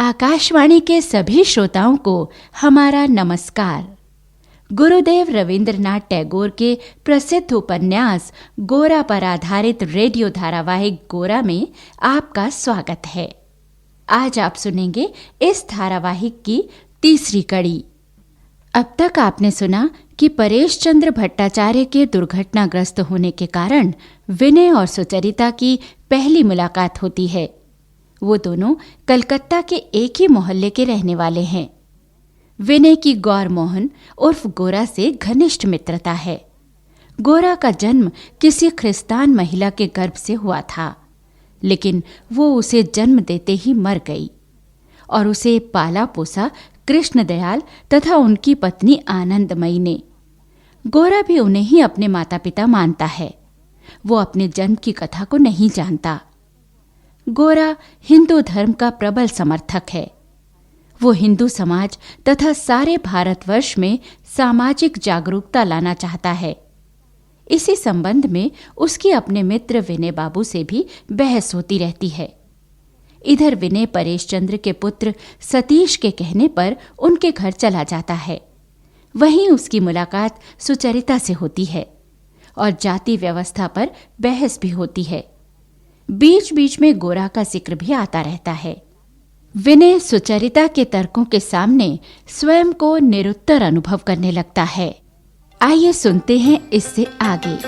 आकाशवाणी के सभी श्रोताओं को हमारा नमस्कार। गुरुदेव रवींद्रनाथ टैगोर के प्रसिद्ध उपन्यास गोरा पर आधारित रेडियो धारावाहिक गोरा में आपका स्वागत है। आज आप सुनेंगे इस धारावाहिक की तीसरी कड़ी। अब तक आपने सुना कि परेश चंद्र भट्टाचार्य के दुर्घटनाग्रस्त होने के कारण विनय और सुचरिता की पहली मुलाकात होती है। वो दोनों कलकत्ता के एक ही मोहल्ले के रहने वाले हैं। विनय की गौर मोहन उर्फ गोरा से घनिष्ठ मित्रता है। गोरा का जन्म किसी ख्रिस्तान महिला के गर्भ से हुआ था, लेकिन वो उसे जन्म देते ही मर गई और उसे पाला पोसा कृष्णदयाल तथा उनकी पत्नी आनंदमयी ने। गोरा भी उन्हें ही अपने माता पिता मानता है। वो अपने जन्म की कथा को नहीं जानता। गोरा हिंदू धर्म का प्रबल समर्थक है। वो हिंदू समाज तथा सारे भारतवर्ष में सामाजिक जागरूकता लाना चाहता है। इसी संबंध में उसकी अपने मित्र विनय बाबू से भी बहस होती रहती है। इधर विनय परेश चंद्र के पुत्र सतीश के कहने पर उनके घर चला जाता है। वहीं उसकी मुलाकात सुचरिता से होती है और जाति व्यवस्था पर बहस भी होती है। बीच बीच में गोरा का जिक्र भी आता रहता है। विनय सुचरिता के तर्कों के सामने स्वयं को निरुत्तर अनुभव करने लगता है। आइए सुनते हैं इससे आगे।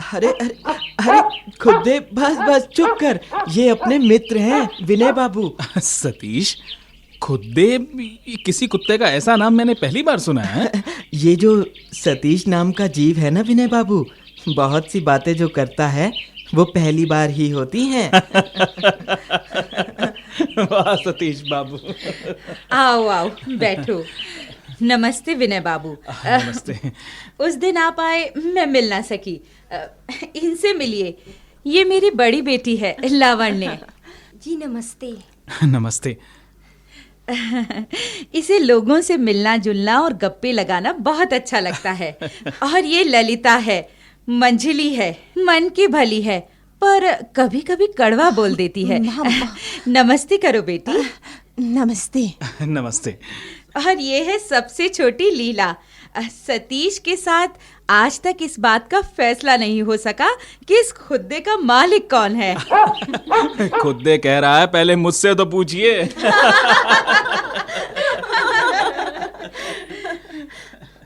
अरे अरे अरे खुदे बस चुप कर। ये अपने मित्र हैं विनय बाबू। सतीश, खुदे किसी कुत्ते का ऐसा नाम मैंने पहली बार सुना है। ये जो सतीश नाम का जीव है ना विनय बाबू, बहुत सी बातें जो करता है वो पहली बार ही होती हैं। वाह सतीश बाबू। आओ आओ बैठो। नमस्ते विनय बाबू। नमस्ते। उस दिन आप आए, मैं मिल ना सकी। इनसे मिलिए, ये मेरी बड़ी बेटी है लावण्य। जी नमस्ते। नमस्ते। इसे लोगों से मिलना जुलना और गप्पे लगाना बहुत अच्छा लगता है। और ये ललिता है, मंझली है, मन की भली है, पर कभी कभी कड़वा बोल देती है। नमस्ते करो बेटी। नमस्ते। नमस्ते। और ये है सबसे छोटी लीला। सतीश के साथ आज तक इस बात का फैसला नहीं हो सका कि इस खुद्दे का मालिक कौन है। खुद्दे कह रहा है, पहले मुझसे तो पूछिए।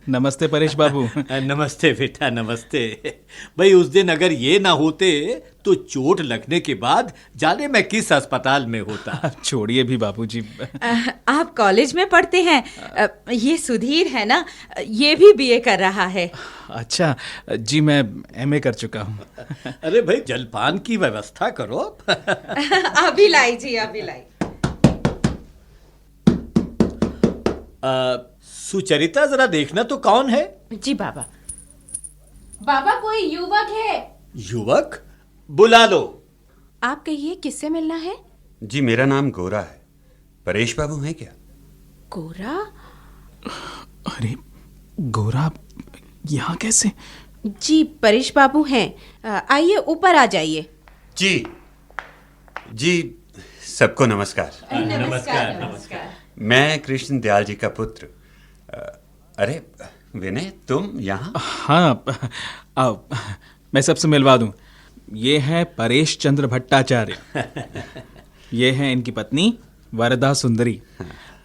नमस्ते परेश बाबू। नमस्ते बेटा, नमस्ते। भाई उस दिन अगर ये ना होते तो चोट लगने के बाद जाने मैं किस अस्पताल में होता। छोड़िए भी बाबूजी। आप कॉलेज में पढ़ते हैं। ये सुधीर है ना, ये भी बीए कर रहा है। अच्छा जी, मैं एमए कर चुका हूँ। अरे भाई जलपान की व्यवस्था करो। अभी लाई जी, अभी लाई। सुचरिता जरा देखना तो कौन है। जी बाबा। बाबा कोई युवक है। युवक? बुला लो। आप कहिए किससे मिलना है। जी मेरा नाम गोरा है। परेश बाबू हैं क्या? गोरा? अरे गोरा यहाँ कैसे? जी परेश बाबू हैं। आइए ऊपर आ जाइए। जी जी सबको नमस्कार। नमस्कार। नमस्कार। मैं कृष्ण दयाल जी का पुत्र। अरे विनय, तुम यहाँ? हाँ, आओ मैं सबसे मिलवा दूं। ये है परेश चंद्र भट्टाचार्य। ये है इनकी पत्नी वरदा सुंदरी,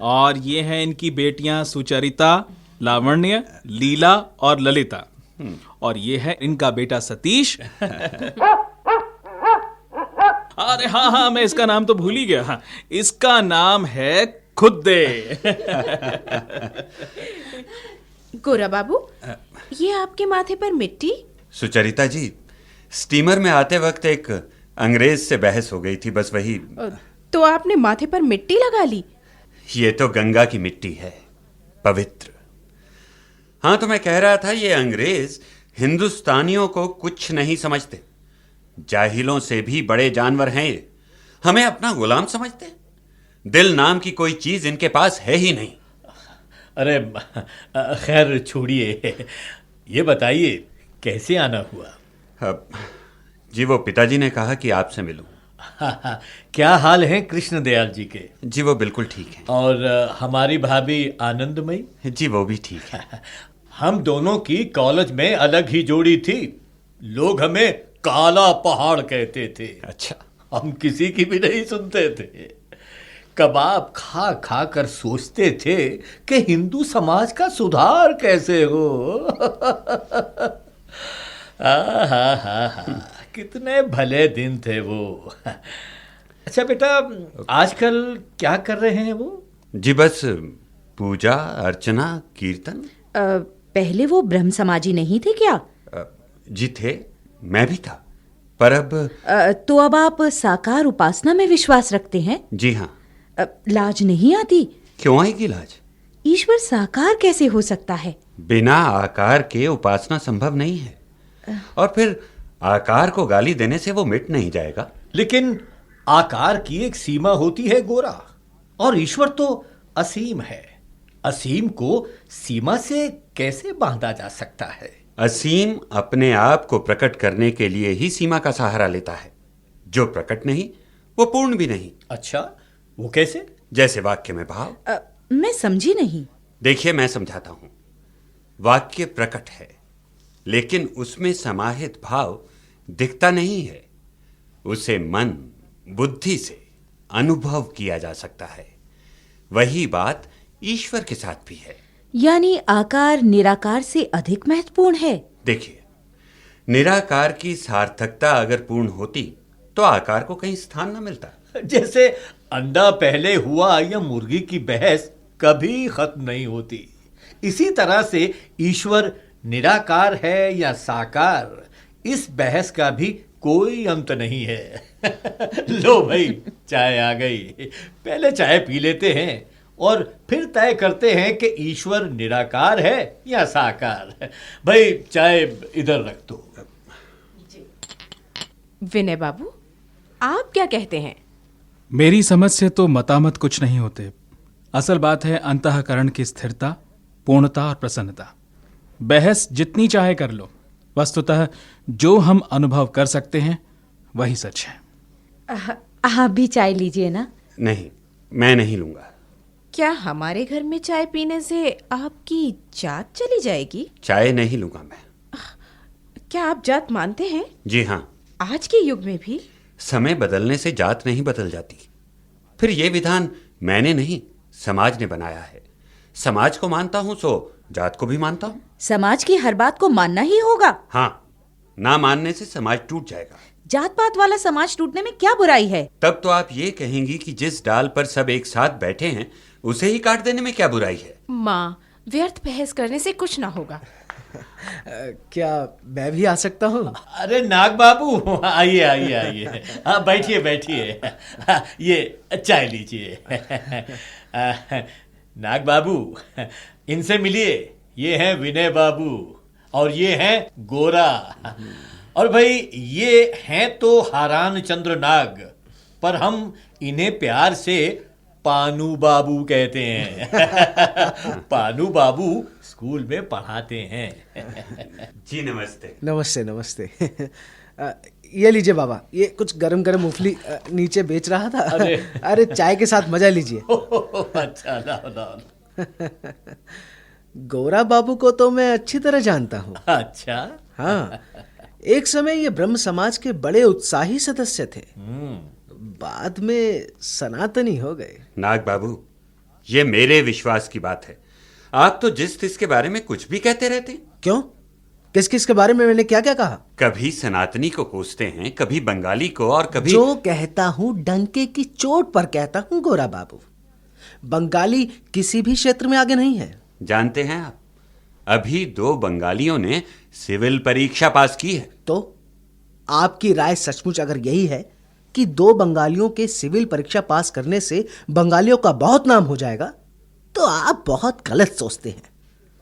और ये है इनकी बेटियां सुचरिता, लावण्य, लीला और ललिता, और ये है इनका बेटा सतीश। अरे हाँ, मैं इसका नाम तो भूल ही गया। हाँ, इसका नाम है खुद्दे। गोरा बाबू, ये आपके माथे पर मिट्टी? सुचरिता जी, स्टीमर में आते वक्त एक अंग्रेज से बहस हो गई थी, बस वही। तो आपने माथे पर मिट्टी लगा ली? ये तो गंगा की मिट्टी है, पवित्र। हाँ, तो मैं कह रहा था, ये अंग्रेज हिंदुस्तानियों को कुछ नहीं समझते। जाहिलों से भी बड़े जानवर हैं ये। हमें अपना गुलाम समझते। दिल नाम की कोई चीज इनके पास है ही नहीं। अरे खैर छोड़िए, ये बताइए कैसे आना हुआ? जी, वो पिताजी ने कहा कि आपसे मिलूं। क्या हाल है कृष्ण दयाल जी के? जी, वो बिल्कुल ठीक है। और हमारी भाभी आनंदमयी? जी, वो भी ठीक है। हम दोनों की कॉलेज में अलग ही जोड़ी थी। लोग हमें काला पहाड़ कहते थे। अच्छा। हम किसी की भी नहीं सुनते थे। कबाब खा खा कर सोचते थे कि हिंदू समाज का सुधार कैसे हो। कितने भले दिन थे वो। अच्छा बेटा, आजकल क्या कर रहे हैं वो? जी, बस पूजा अर्चना कीर्तन। पहले वो ब्रह्म समाजी नहीं थे क्या? जी थे, मैं भी था, पर अब तो अब आप साकार उपासना में विश्वास रखते हैं? जी हाँ। लाज नहीं आती? क्यों आएगी लाज? ईश्वर साकार कैसे हो सकता है? बिना आकार के उपासना संभव नहीं है। और फिर आकार को गाली देने से वो मिट नहीं जाएगा। लेकिन आकार की एक सीमा होती है गोरा, और ईश्वर तो असीम है। असीम को सीमा से कैसे बांधा जा सकता है? असीम अपने आप को प्रकट करने के लिए ही सीमा का सहारा लेता है। जो प्रकट नहीं, वो पूर्ण भी नहीं। अच्छा, वो कैसे? जैसे वाक्य में भाव। मैं समझी नहीं। देखिए, मैं समझाता हूं। वाक्य प्रकट है, लेकिन उसमें समाहित भाव दिखता नहीं है। उसे मन बुद्धि से अनुभव किया जा सकता है। वही बात ईश्वर के साथ भी है। यानी आकार निराकार से अधिक महत्वपूर्ण है? देखिए, निराकार की सार्थकता अगर पूर्ण होती तो आकार को कहीं स्थान न मिलता। जैसे अंडा पहले हुआ या मुर्गी की बहस कभी खत्म नहीं होती, इसी तरह से ईश्वर निराकार है या साकार, इस बहस का भी कोई अंत नहीं है। लो भाई, चाय आ गई। पहले चाय पी लेते हैं और फिर तय करते हैं कि ईश्वर निराकार है या साकार। भाई, चाय इधर रख दो। विनय बाबू, आप क्या कहते हैं? मेरी समझ से तो मतामत कुछ नहीं होते। असल बात है अंतःकरण की स्थिरता, पूर्णता और प्रसन्नता। बहस जितनी चाहे कर लो, वस्तुतः जो हम अनुभव कर सकते हैं वही सच है। आप भी चाय लीजिए ना। नहीं, मैं नहीं लूंगा। क्या हमारे घर में चाय पीने से आपकी जात चली जाएगी? चाय नहीं लूंगा मैं। क्या आप जात मानते हैं? जी हाँ। आज के युग में भी? समय बदलने से जात नहीं बदल जाती। फिर ये विधान मैंने नहीं, समाज ने बनाया है। समाज को मानता हूं सो जात को भी मानता हूं। समाज की हर बात को मानना ही होगा? हाँ, ना मानने से समाज टूट जाएगा। जात पात वाला समाज टूटने में क्या बुराई है? तब तो आप ये कहेंगी कि जिस डाल पर सब एक साथ बैठे हैं उसे ही काट देने में क्या बुराई है? माँ, व्यर्थ बहस करने से कुछ ना होगा। क्या मैं भी आ सकता हूँ? अरे नाग बाबू, आइए आइए आइए। हाँ, बैठिए बैठिए। ये चाय लीजिए। नाग बाबू, इनसे मिलिए। ये हैं विनय बाबू और ये हैं गोरा। और भाई, ये हैं तो हारान चंद्र नाग, पर हम इन्हें प्यार से पानू बाबू कहते हैं। पानू बाबू स्कूल में पढ़ाते हैं। जी नमस्ते। नमस्ते नमस्ते। ये लीजिए बाबा, ये कुछ गरम गरम मूंगफली नीचे बेच रहा था। अरे चाय के साथ मजा लीजिए। अच्छा, लाओ लाओ। गौरा बाबू को तो मैं अच्छी तरह जानता हूँ। अच्छा। हाँ, एक समय ये ब्रह्म समाज के बड़े उत्साही सदस्य थे। बाद में सनातनी हो गए। नाग बाबू, ये मेरे विश्वास की बात है। आप तो जिस तिस के बारे में कुछ भी कहते रहते। क्यों? किस किस के बारे में मैंने क्या क्या कहा? कभी सनातनी को कोसते हैं, कभी बंगाली को, और कभी जो कहता हूँ डंके की चोट पर कहता हूँ गोरा बाबू। बंगाली किसी भी क्षेत्र में आगे नहीं है। जानते हैं आप, अभी 2 बंगालियों ने सिविल परीक्षा पास की है। तो आपकी राय सचमुच अगर यही है कि 2 बंगालियों के सिविल परीक्षा पास करने से बंगालियों का बहुत नाम हो जाएगा, तो आप बहुत गलत सोचते हैं।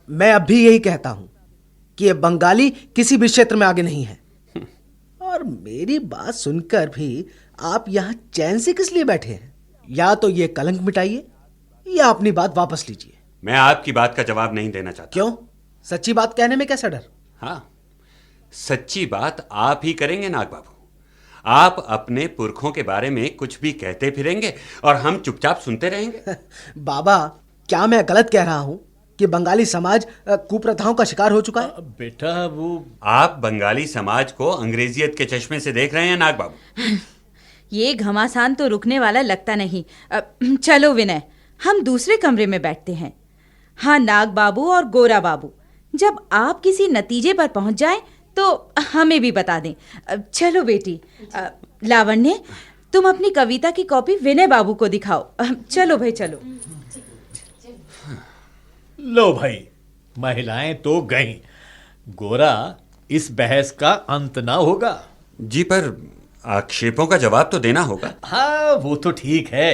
मैं अब भी यही कहता हूं कि ये बंगाली किसी भी क्षेत्र में आगे नहीं है। और मेरी बात सुनकर भी आप यहां चैन से किस लिए बैठे हैं? या तो ये कलंक मिटाइए या अपनी बात वापस लीजिए। मैं आपकी बात का जवाब नहीं देना चाहता। क्यों? सच्ची बात कहने में कैसा डर? हाँ, सच्ची बात आप ही करेंगे नाग बाबू। आप अपने पुरखों के बारे में कुछ भी कहते फिरेंगे और हम चुपचाप सुनते रहेंगे। बाबा, क्या मैं गलत कह रहा हूं कि बंगाली समाज कुप्रथाओं का शिकार हो चुका है? बेटा वो आप बंगाली समाज को अंग्रेजियत के चश्मे से देख रहे हैं नाग बाबू। ये घमासान तो रुकने वाला लगता नहीं। चलो विनय, हम दूसरे कमरे में बैठते हैं। हाँ नाग बाबू और गोरा बाबू, जब आप किसी नतीजे पर पहुंच जाएं तो हमें भी बता दें। चलो बेटी। लावण्य, तुम अपनी कविता की कॉपी विनय बाबू को दिखाओ। चलो भाई चलो। लो भाई, महिलाएं तो गईं। गोरा, इस बहस का अंत ना होगा। जी, पर आक्षेपों का जवाब तो देना होगा। हाँ, वो तो ठीक है।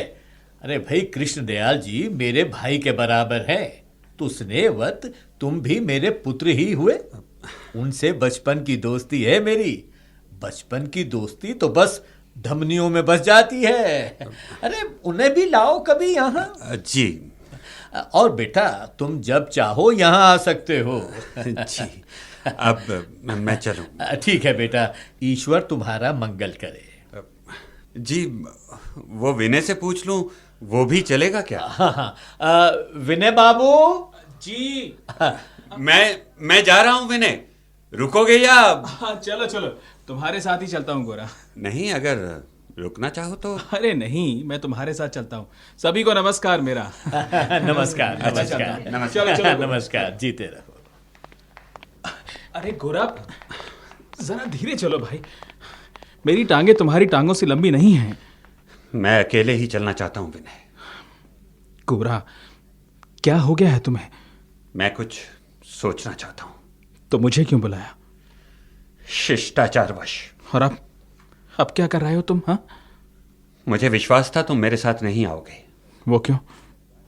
अरे भाई, कृष्ण दयाल जी मेरे भाई के बराबर हैं, तो स्नेहवत तुम भी मेरे पुत्र ही हुए। उनसे बचपन की दोस्ती है मेरी। बचपन की दोस्ती तो बस धमनियों में बस जाती है। अरे उन्हें भी लाओ कभी यहाँ। जी। और बेटा, तुम जब चाहो यहाँ आ सकते हो। जी, अब मैं चलूं। ठीक है बेटा, ईश्वर तुम्हारा मंगल करे। जी, वो विनय से पूछ लूं, वो भी चलेगा क्या? हाँ हाँ, विनय बाबू जी। मैं जा रहा हूं विनय, रुकोगे या? हाँ, चलो चलो, तुम्हारे साथ ही चलता हूँ गोरा। नहीं, अगर रुकना चाहो तो। अरे नहीं, मैं तुम्हारे साथ चलता हूँ। सभी को नमस्कार मेरा। नमस्कार नमस्कार चलो चलो। नमस्कार, जीते रहो। अरे गोरा, जरा धीरे चलो भाई, मेरी टांगे तुम्हारी टांगों से लंबी नहीं हैं। मैं अकेले ही चलना चाहता हूं विनय। गोरा, क्या हो गया है तुम्हें? मैं कुछ सोचना चाहता हूं। तो मुझे क्यों बुलाया? शिष्टाचारवश। और अब क्या कर रहे हो तुम? हाँ, मुझे विश्वास था तुम मेरे साथ नहीं आओगे। वो क्यों?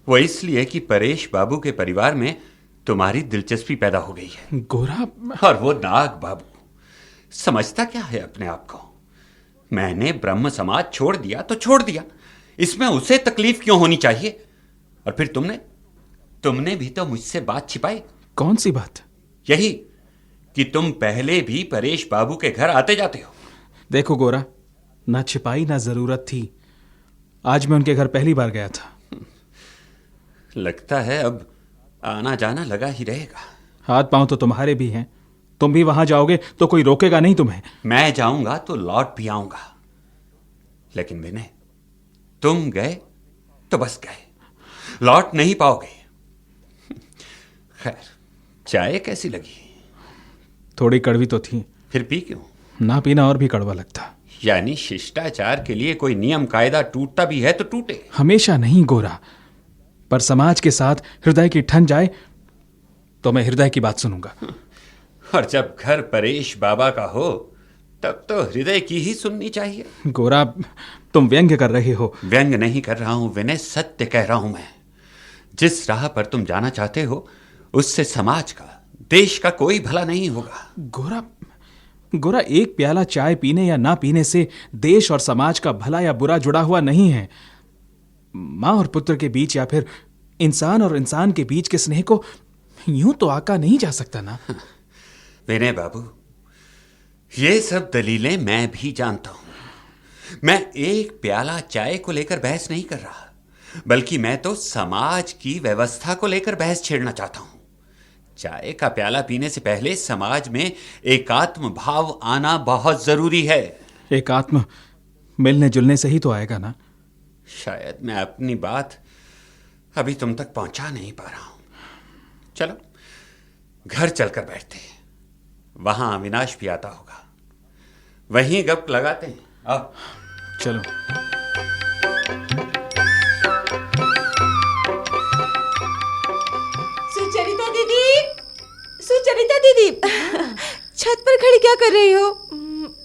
वो इसलिए कि परेश बाबू के परिवार में तुम्हारी दिलचस्पी पैदा हो गई है। गोरा, और वो नाग बाबू समझता क्या है अपने आप को? मैंने ब्रह्म समाज छोड़ दिया तो छोड़ दिया, इसमें उसे तकलीफ क्यों होनी चाहिए? और फिर तुमने भी तो मुझसे बात छिपाई। कौन सी बात? यही कि तुम पहले भी परेश बाबू के घर आते जाते हो। देखो गोरा, ना छिपाई ना जरूरत थी। आज मैं उनके घर पहली बार गया था। लगता है अब आना जाना लगा ही रहेगा। हाथ पांव तो तुम्हारे भी हैं। तुम भी वहां जाओगे तो कोई रोकेगा नहीं तुम्हें। मैं जाऊंगा तो लौट भी आऊंगा, लेकिन विनय, तुम गए तो बस गए, लौट नहीं पाओगे। खैर, चाय कैसी लगी? थोड़ी कड़वी तो थी। फिर पी क्यों? ना पीना और भी कड़वा लगता। यानी शिष्टाचार के लिए कोई नियम कायदा टूटता भी है तो टूटे। हमेशा नहीं गोरा, पर समाज के साथ हृदय की ठन जाए तो मैं हृदय की बात सुनूंगा। और जब घर परेश बाबा का हो तब तो हृदय की ही सुननी चाहिए। गोरा, तुम व्यंग्य कर रहे हो। व्यंग्य नहीं कर रहा हूं विनय, सत्य कह रहा हूं मैं। जिस राह पर तुम जाना चाहते हो उससे समाज का, देश का कोई भला नहीं होगा। गोरा, एक प्याला चाय पीने या ना पीने से देश और समाज का भला या बुरा जुड़ा हुआ नहीं है। माँ और पुत्र के बीच या फिर इंसान और इंसान के बीच के स्नेह को यूं तो आका नहीं जा सकता ना। विनय बाबू, ये सब दलीलें मैं भी जानता हूं। मैं एक प्याला चाय को लेकर बहस नहीं कर रहा, बल्कि मैं तो समाज की व्यवस्था को लेकर बहस छेड़ना चाहता हूं। चाय का प्याला पीने से पहले समाज में एकात्म भाव आना बहुत जरूरी है। एकात्म मिलने जुलने से ही तो आएगा ना। शायद मैं अपनी बात अभी तुम तक पहुंचा नहीं पा रहा हूं। चलो घर चलकर बैठते हैं, वहां अविनाश भी आता होगा, वहीं गप लगाते हैं। आओ चलो। सुचरिता दीदी, छत पर खड़ी क्या कर रही हो?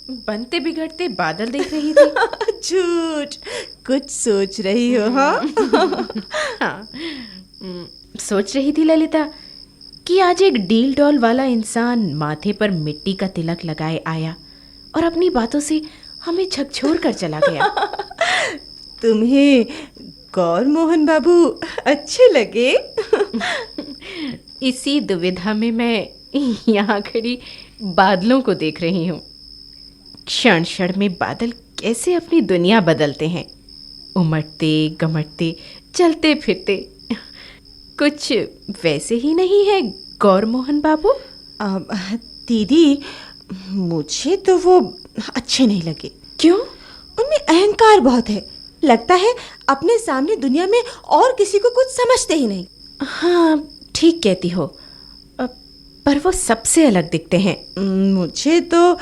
बनते बिगड़ते बादल देख रही थी। झूठ, कुछ सोच रही हो? हाँ। सोच रही थी ललिता कि आज एक डील डॉल वाला इंसान माथे पर मिट्टी का तिलक लगाए आया और अपनी बातों से हमें झकझोर कर चला गया। तुम्हें गौर मोहन बाबू अच्छे लगे? इसी दुविधा में मैं यहाँ खड़ी बादलों को देख रही हूँ। क्षण क्षण में बादल कैसे अपनी दुनिया बदलते हैं, उमड़ते गमड़ते चलते फिरते। कुछ वैसे ही नहीं है गौर मोहन बाबू? दीदी, मुझे तो वो अच्छे नहीं लगे। क्यों? उनमें अहंकार बहुत है। लगता है अपने सामने दुनिया में और किसी को कुछ समझते ही नहीं। हाँ, ठीक कहती हो, पर वो सबसे अलग दिखते हैं। मुझे तो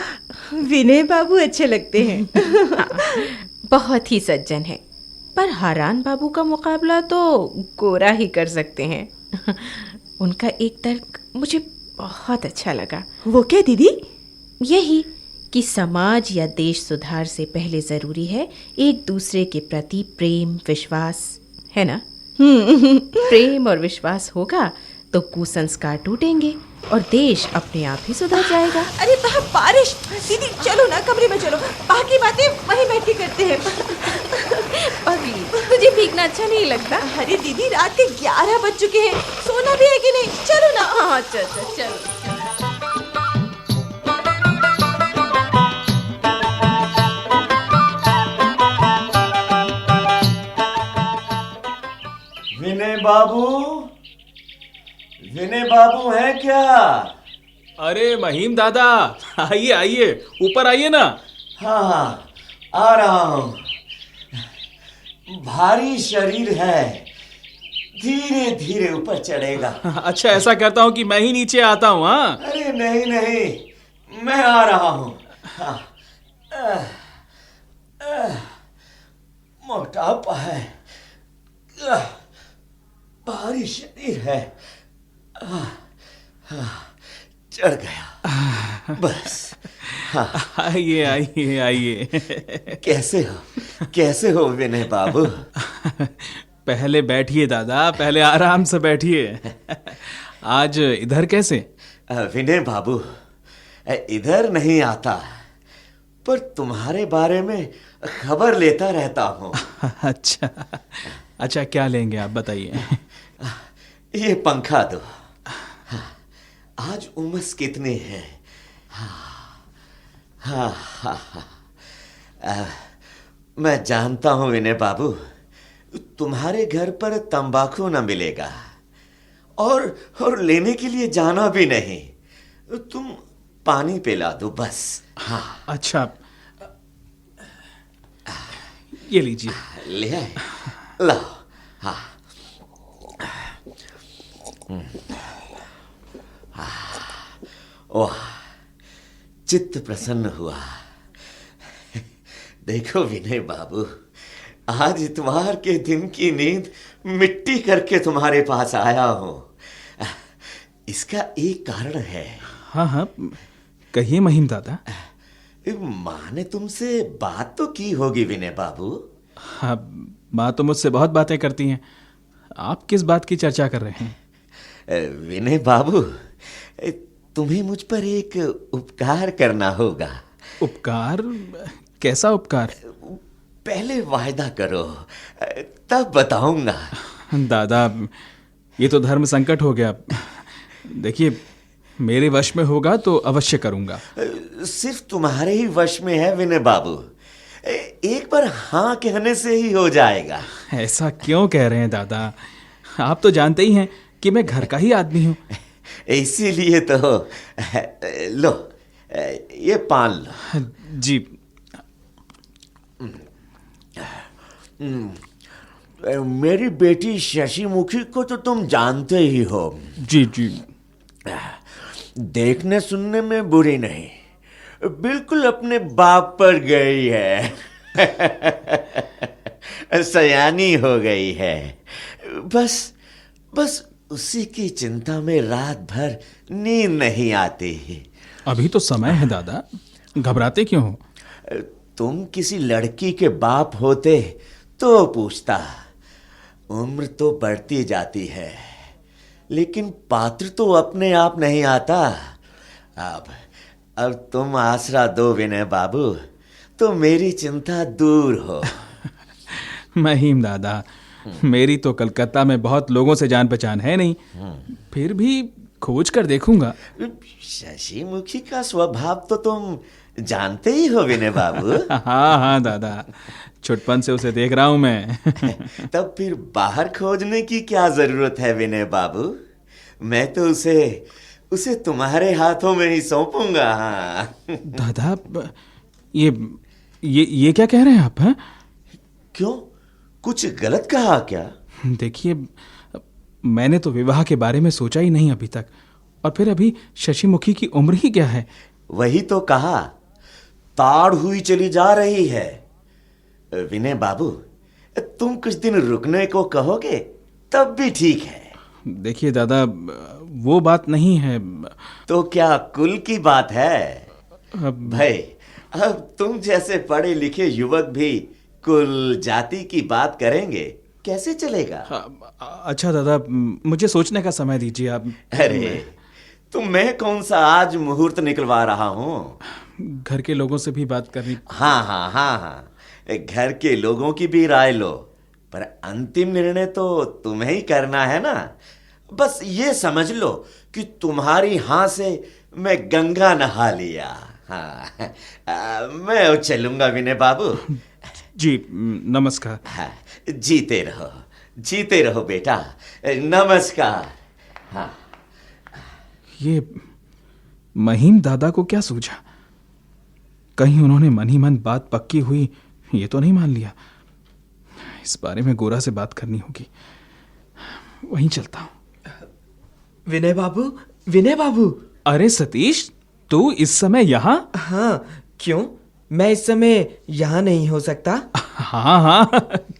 विनय बाबू अच्छे लगते हैं। हाँ, बहुत ही सज्जन है, पर हारान बाबू का मुकाबला तो गोरा ही कर सकते हैं। उनका एक तर्क मुझे बहुत अच्छा लगा। वो क्या दीदी? यही कि समाज या देश सुधार से पहले जरूरी है एक दूसरे के प्रति प्रेम विश्वास, है ना? प्रेम और विश्वास होगा तो कुसंस्कार टूटेंगे और देश अपने आप ही सुधर जाएगा। अरे बारिश! दीदी चलो ना, कमरे में चलो, बाकी बातें वहीं बैठ के करते हैं। अभी तुझे भीगना अच्छा नहीं लगता? अरे दीदी, रात के 11 बज चुके हैं, सोना भी है कि नहीं? चलो ना। हाँ, चलो। विनय बाबू हैं क्या? अरे महिम दादा, आइए आइए, ऊपर आइए ना। हाँ, आ रहा हूँ। भारी शरीर है, धीरे धीरे ऊपर चढ़ेगा। अच्छा, ऐसा करता हूँ कि मैं ही नीचे आता हूँ। हाँ, अरे नहीं नहीं, मैं आ रहा हूँ। हाँ, मोटापा है, भारी शरीर है। चढ़ गया बस। आइए आइए आइए। कैसे हो विनय बाबू? पहले बैठिए दादा, पहले आराम से बैठिए। आज इधर कैसे? विनय बाबू, इधर नहीं आता, पर तुम्हारे बारे में खबर लेता रहता हूँ। अच्छा, क्या लेंगे आप बताइए। ये पंखा दो। आज उमस कितनी है। मैं जानता हूं विनय बाबू, तुम्हारे घर पर तंबाकू न मिलेगा और लेने के लिए जाना भी नहीं। तुम पानी पिला दो बस। हाँ। अच्छा, ये लीजिए। ले आए, लाओ। हाँ। ओह, चित्त प्रसन्न हुआ। देखो विनय बाबू, आज इतवार के दिन की नींद मिट्टी करके तुम्हारे पास आया हूं। इसका एक कारण है। हाँ, कहिए महिम दादा। माँ ने तुमसे बात तो की होगी विनय बाबू। हाँ, माँ तो मुझसे बहुत बातें करती हैं। आप किस बात की चर्चा कर रहे हैं? विनय बाबू, तुम्हें मुझ पर एक उपकार करना होगा। उपकार? कैसा उपकार? पहले वायदा करो, तब बताऊंगा। दादा, ये तो धर्म संकट हो गया। देखिए, मेरे वश में होगा तो अवश्य करूंगा। सिर्फ तुम्हारे ही वश में है विनय बाबू। एक बार हाँ कहने से ही हो जाएगा। ऐसा क्यों कह रहे हैं दादा? आप तो जानते ही हैं कि मैं घर का ही आदमी हूँ। इसीलिए तो लो, ये पान लो। जी। मेरी बेटी शशिमुखी को तो तुम जानते ही हो। जी जी। देखने सुनने में बुरी नहीं, बिल्कुल अपने बाप पर गई है। सयानी हो गई है। बस उसी की चिंता में रात भर नींद नहीं आती। अभी तो समय है दादा। घबराते क्यों हो? तुम किसी लड़की के बाप होते तो पूछता। उम्र तो बढ़ती जाती है, लेकिन पात्र तो अपने आप नहीं आता। अब तुम आसरा दो विनय बाबू, तो मेरी चिंता दूर हो। महिम दादा, मेरी तो कलकत्ता में बहुत लोगों से जान पहचान है नहीं, फिर भी खोज कर देखूंगा। शशि मुखी का स्वभाव तो तुम जानते ही हो विनय बाबू। हाँ हाँ दादा, छुटपन से उसे देख रहा हूं मैं। तब फिर बाहर खोजने की क्या जरूरत है विनय बाबू? मैं तो उसे तुम्हारे हाथों में ही सौंपूंगा। हाँ। दादा, ये क्या कह रहे हैं आप? हैं? क्यों, कुछ गलत कहा क्या? देखिए, मैंने तो विवाह के बारे में सोचा ही नहीं अभी तक, और फिर अभी शशिमुखी की उम्र ही क्या है? वही तो कहा, ताड़ हुई चली जा रही है। विनय बाबू, तुम कुछ दिन रुकने को कहोगे तब भी ठीक है। देखिए दादा, वो बात नहीं है। तो क्या कुल की बात है? भाई, अब तुम जैसे पढ़े लिखे युवक भी कुल जाति की बात करेंगे, कैसे चलेगा? अच्छा दादा, मुझे सोचने का समय दीजिए आप। अरे, तो मैं कौन सा आज मुहूर्त निकलवा रहा हूँ? घर के लोगों से भी बात करनी। हाँ, घर के लोगों की भी राय लो, पर अंतिम निर्णय तो तुम्हें ही करना है ना। बस ये समझ लो कि तुम्हारी हाँ से मैं गंगा नहा लिया। हाँ, मैं चलूंगा विनय बाबू। जी नमस्कार। हाँ, जीते रहो बेटा, नमस्कार। हाँ। ये महिम दादा को क्या सूझा? कहीं उन्होंने मन ही मन बात पक्की हुई ये तो नहीं मान लिया? इस बारे में गोरा से बात करनी होगी, वहीं चलता हूं। विनय बाबू। अरे सतीश, तू इस समय यहाँ? हाँ, क्यों? मैं इस समय यहाँ नहीं हो सकता? हाँ,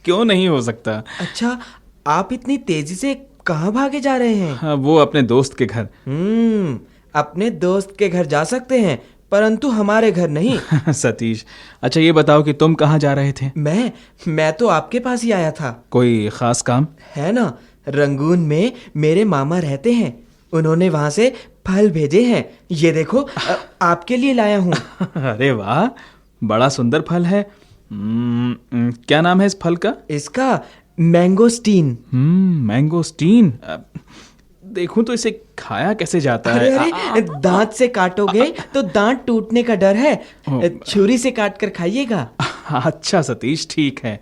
क्यों नहीं हो सकता? अच्छा, आप इतनी तेजी से कहाँ भागे जा रहे हैं? हाँ, वो अपने दोस्त के घर। अपने दोस्त के घर जा सकते हैं, परंतु हमारे घर नहीं। सतीश, अच्छा ये बताओ कि तुम कहाँ जा रहे थे? मैं तो आपके पास ही आया था। कोई खास काम? है ना, रंगून में मेरे मामा रहते हैं, उन्होंने वहां से फल भेजे हैं। ये देखो, आपके लिए लाया हूँ। अरे वाह, बड़ा सुंदर फल है। क्या नाम है इस फल का? इसका मैंगोस्टीन। मैंगोस्टीन। देखूं तो इसे खाया कैसे जाता है? अरे, दांत से काटोगे तो दांत टूटने का डर है, छुरी से काट कर खाइएगा। अच्छा सतीश, ठीक है।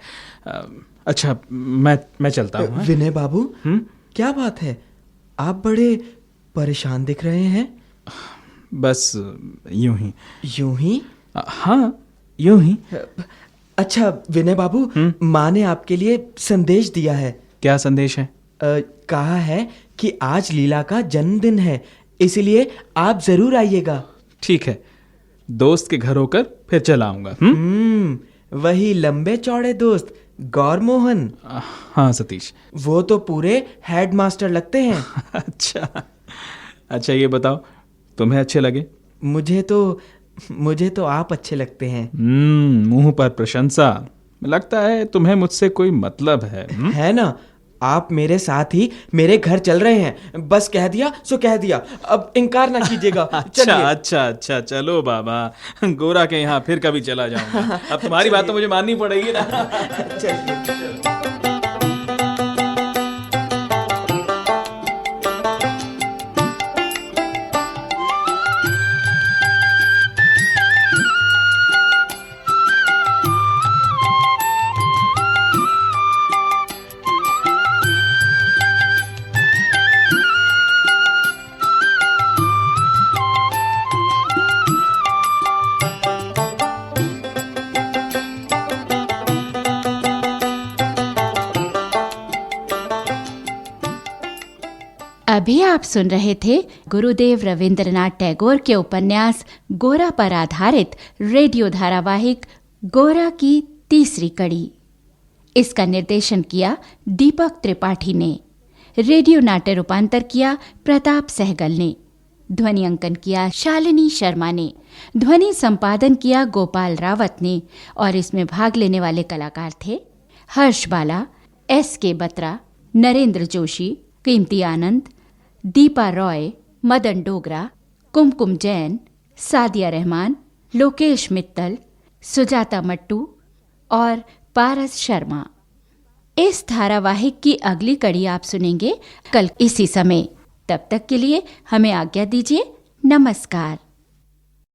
अच्छा, मैं चलता हूँ। विनय बाबू, क्या बात है, आप बड़े परेशान दिख रहे हैं? बस यूं ही। हाँ, यूं ही। अच्छा विनय बाबू, माँ ने आपके लिए संदेश दिया है। क्या संदेश है? कहा है कि आज लीला का जन्मदिन है, इसलिए आप जरूर आइएगा। ठीक है, दोस्त के घर होकर फिर चला आऊंगा। वही लंबे चौड़े दोस्त, गौर मोहन। हाँ सतीश। वो तो पूरे हेडमास्टर लगते हैं। अच्छा ये बताओ, तुम्हें अच्छे लगे? मुझे तो आप अच्छे लगते हैं। मुंह पर प्रशंसा। लगता है तुम्हें मुझसे कोई मतलब है। है ना, आप मेरे साथ ही मेरे घर चल रहे हैं। बस कह दिया सो कह दिया, अब इनकार ना कीजिएगा। अच्छा, चलो बाबा, गोरा के यहाँ फिर कभी चला जाऊंगा। अब तुम्हारी बात तो मुझे माननी पड़ेगी ना। चलिए। अभी आप सुन रहे थे गुरुदेव रविंद्रनाथ टैगोर के उपन्यास गोरा पर आधारित रेडियो धारावाहिक गोरा की तीसरी कड़ी। इसका निर्देशन किया दीपक त्रिपाठी ने। रेडियो नाट्य रूपांतर किया प्रताप सहगल ने। ध्वनि अंकन किया शालिनी शर्मा ने, ध्वनि संपादन किया गोपाल रावत ने और इसमें भाग लेने वाले कलाकार थे हर्ष बाला, S.K. बत्रा, नरेंद्र जोशी, कीमती आनंद, दीपा रॉय, मदन डोगरा, कुमकुम जैन, सादिया रहमान, लोकेश मित्तल, सुजाता मट्टू और पारस शर्मा। इस धारावाहिक की अगली कड़ी आप सुनेंगे कल इसी समय। तब तक के लिए हमें आज्ञा दीजिए। नमस्कार।